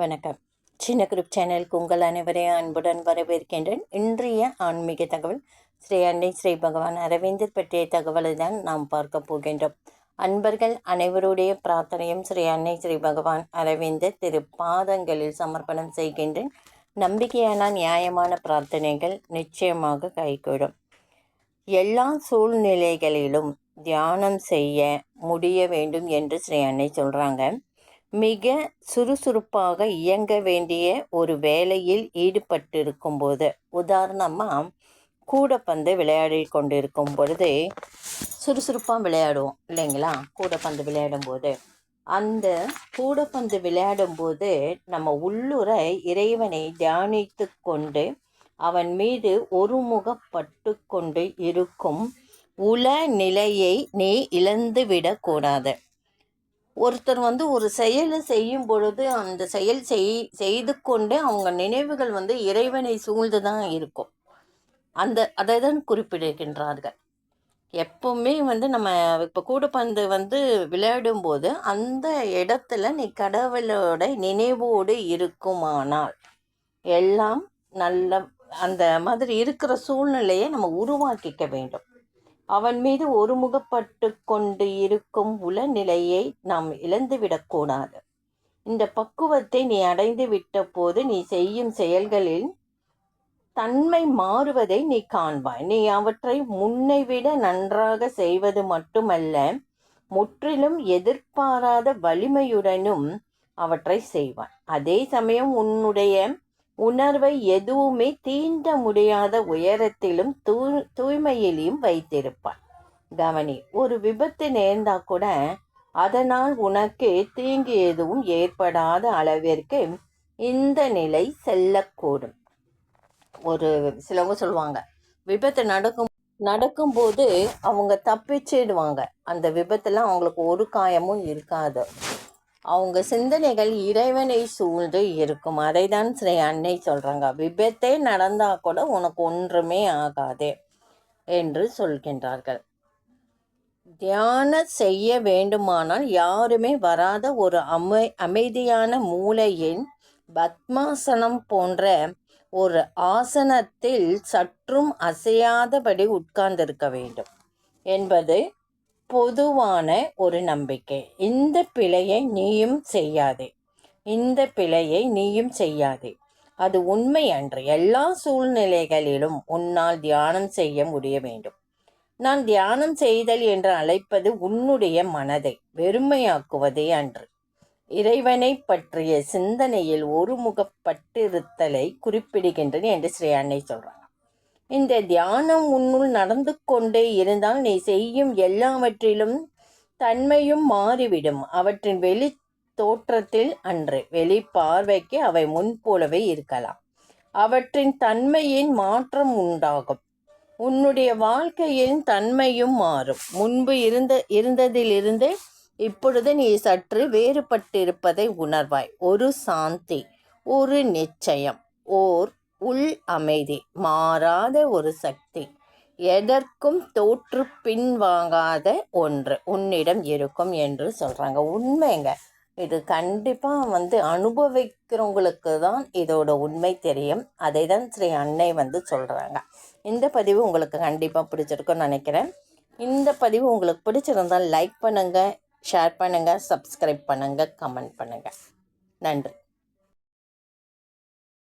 வணக்கம். சின்ன குரூப் சேனலுக்கு உங்கள் அனைவரையும் அன்புடன் வரவேற்கின்றேன். இன்றைய ஆன்மீக தகவல் ஸ்ரீ அன்னை ஸ்ரீ பகவான் அரவிந்தர் பற்றிய தகவலை தான் நாம் பார்க்க போகின்றோம். அன்பர்கள் அனைவருடைய பிரார்த்தனையும் ஸ்ரீ அன்னை ஸ்ரீ பகவான் அரவிந்தர் திரு பாதங்களில் சமர்ப்பணம் செய்கின்றேன். நம்பிக்கையான நியாயமான பிரார்த்தனைகள் நிச்சயமாக கைகூடும். எல்லா சூழ்நிலைகளிலும் தியானம் செய்ய முடிய வேண்டும் என்று ஸ்ரீ அன்னை சொல்கிறாங்க. மிக சுறுசுறுப்பாக இயங்க வேண்டிய ஒரு வேலையில் ஈடுபட்டிருக்கும் போது, உதாரணமாக கூடைப்பந்து விளையாடி கொண்டிருக்கும் பொழுது சுறுசுறுப்பாக விளையாடுவோம் இல்லைங்களா? கூடைப்பந்து விளையாடும் போது, அந்த கூடைப்பந்து விளையாடும் போது நம்ம உள்ளுர இறைவனை தியானித்து கொண்டு அவன் மீது ஒருமுகப்பட்டு கொண்டு இருக்கும் உள நிலையை நீ இழந்துவிடக்கூடாது. ஒருத்தர் ஒரு செயலை செய்யும் பொழுது அந்த செயல் செய்து கொண்டே அவங்க நினைவுகள் இறைவனை சூழ்ந்து தான் இருக்கும். அதை தான் குறிப்பிடுகின்றார்கள். எப்பவுமே நம்ம இப்போ கூடைப்பந்து விளையாடும்போது அந்த இடத்துல நீ கடவுளோட நினைவோடு இருக்குமானால் எல்லாம் நல்ல அந்த மாதிரி இருக்கிற சூழ்நிலையை நம்ம உருவாக்கிக்க வேண்டும். அவன் மீது ஒருமுகப்பட்டு கொண்டு இருக்கும் உளநிலையை நாம் இழந்துவிடக்கூடாது. இந்த பக்குவத்தை நீ அடைந்து விட்ட போது நீ செய்யும் செயல்களில் தன்மை மாறுவதை நீ காண்பாய். நீ அவற்றை முன்னை விட நன்றாக செய்வது மட்டுமல்ல, முற்றிலும் எதிர்பாராத வலிமையுடனும் அவற்றை செய்வாய். அதே சமயம் உன்னுடைய உணர்வை எதுவுமே தீண்ட முடியாத உயரத்திலும் தூய்மையிலும் வைத்திருப்பார். கவனி, ஒரு விபத்து நேர்ந்தா கூட அதனால் உனக்கு தீங்கு எதுவும் ஏற்படாத அளவிற்கு இந்த நிலை செல்லக்கூடும். ஒரு சிலவங்க சொல்லுவாங்க, விபத்து நடக்கும்போது அவங்க தப்பிச்சிடுவாங்க. அந்த விபத்துல அவங்களுக்கு ஒரு காயமும் இருக்காது. அவங்க சிந்தனைகள் இறைவனை சூழ்ந்து இருக்கும். அதை தான் ஸ்ரீ அன்னை சொல்கிறாங்க. விபத்தே நடந்தால் கூட உனக்கு ஒன்றுமே ஆகாது என்று சொல்கின்றார்கள். தியானம் செய்ய வேண்டுமானால் யாருமே வராத ஒரு அமைதியான மூலையின் பத்மாசனம் போன்ற ஒரு ஆசனத்தில் சற்றும் அசையாதபடி உட்கார்ந்திருக்க வேண்டும் என்பது பொதுவான ஒரு நம்பிக்கை. இந்த பிழையை நீயும் செய்யாதே. அது உண்மை அன்று. எல்லா சூழ்நிலைகளிலும் உன்னால் தியானம் செய்ய முடிய வேண்டும். நான் தியானம் செய்தல் என்று அழைப்பது உன்னுடைய மனதை வெறுமையாக்குவதே அன்று. இறைவனை பற்றிய சிந்தனையில் ஒருமுகப்பட்டிருத்தலை குறிப்பிடுகின்றன என்று ஸ்ரீ அன்னை சொல்றாங்க. இந்த தியானம் உன்னுள் நடந்து கொண்டே இருந்தால் நீ செய்யும் எல்லாவற்றிலும் தன்மையும் மாறிவிடும். அவற்றின் வெளி தோற்றத்தில் அன்று, வெளி பார்வைக்கு அவை முன்போலவே இருக்கலாம். அவற்றின் தன்மையின் மாற்றம் உண்டாகும். உன்னுடைய வாழ்க்கையின் தன்மையும் மாறும். முன்பு இருந்ததிலிருந்து இப்பொழுது நீ சற்று வேறுபட்டிருப்பதை உணர்வாய். ஒரு சாந்தி, ஒரு நிச்சயம், ஓர் உள் அமைதி, மாறாத ஒரு சக்தி, எதற்கும் தோற்று பின்வாங்காத ஒன்று உன்னிடம் இருக்கும் என்று சொல்கிறாங்க. உண்மைங்க. இது கண்டிப்பாக அனுபவிக்கிறவங்களுக்கு தான் இதோட உண்மை தெரியும். அதை தான் ஸ்ரீ அன்னை சொல்கிறாங்க. இந்த பதிவு உங்களுக்கு கண்டிப்பாக பிடிச்சிருக்குன்னு நினைக்கிறேன். இந்த பதிவு உங்களுக்கு பிடிச்சிருந்தால் லைக் பண்ணுங்கள், ஷேர் பண்ணுங்கள், சப்ஸ்கிரைப் பண்ணுங்கள், கமெண்ட் பண்ணுங்கள். நன்றி.